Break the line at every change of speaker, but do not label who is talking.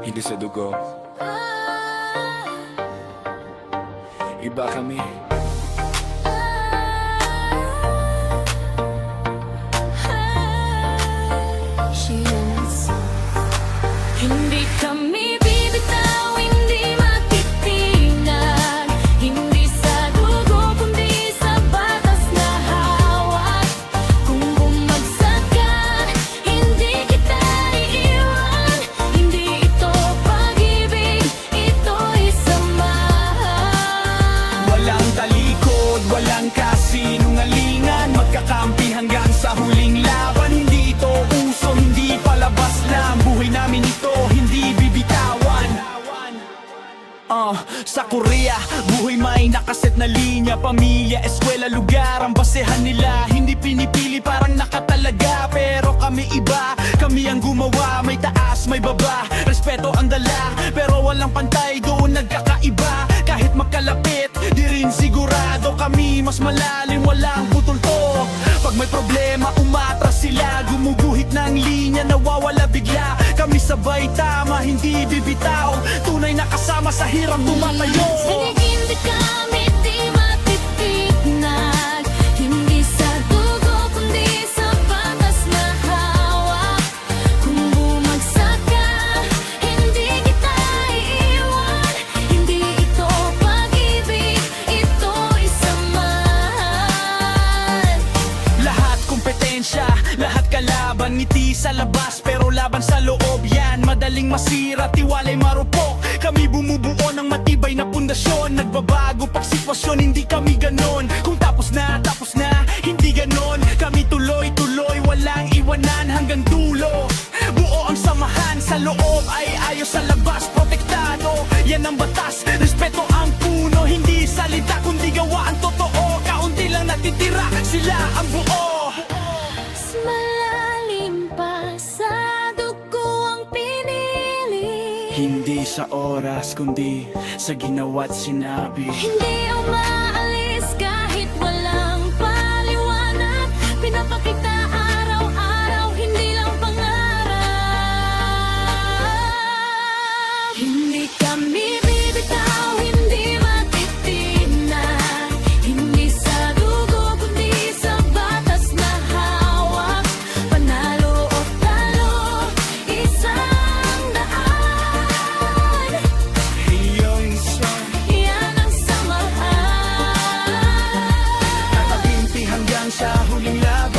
hindi sa dugo. Iba kami.
Hindi kami bibitaw, hindi matitinag. Hindi sa dugo, kundi sa batas na hawak. Kung bumagsak ka, hindi kita iiwan. Hindi ito pag-ibig, ito'y samahan.
Walang talikod, walang kasinungalingan. Magkakampi hanggang sa huling laban. Hindi ito uso, hindi palabas lang. Buhay namin ito, hindi bibitawan. Sa Korea, buhay may nakaset na linya. Pamilya, eskwela, lugar ang basehan nila. Hindi pinipili parang nakatalaga. Pero kami iba, kami ang gumawa. May taas, may baba, respeto ang dala. Pero walang pantay, doon nagkakaiba. Kahit magkalapit, di rin sigurado. Kami mas malalim, walang putol to. Pag may problema, umatras sila. Gumuguhit ng linya, nawawala bigla. Kami sabay tama, hindi bibitaw. Tunay na kasama sa hirap tumatayo.
Hindi kami di matitinag. Hindi sa dugo, kundi sa batas na hawak. Kung bumagsak ka, hindi kita iiwan. Hindi ito pag-ibig, ito'y samahan.
Lahat kompetensya, lahat kalaban. Ngiti sa labas pero laban sa loob. Yan, madaling masira, tiwalay marupok. Kami bumubuo ng matibay na pundasyon. Nagbabago pag sitwasyon, hindi kami ganon. Kung tapos na, hindi ganon. Kami tuloy-tuloy, walang iwanan hanggang dulo. Buo ang samahan, sa loob ay ayos, sa labas protektado. Yan ang batas, respeto ang puno. Hindi salita kundi gawa ang totoo. Kaunti lang natitira, sila ang buo.
Mas malalim pa sa dugo ang pinili.
Hindi sa oras kundi sa ginawa't sinabi.
Hindi umaalis kahit walang paliwanag. Pinapakita araw-araw, hindi lang pangarap. Hindi kami bibitaw, hindi matitinag. Hindi sa dugo, kundi sa batas na hawak. Panalo o talo, isang daan.
Iyong isa,
Yan ang samahan.
tatabinti hanggang sa huling laban.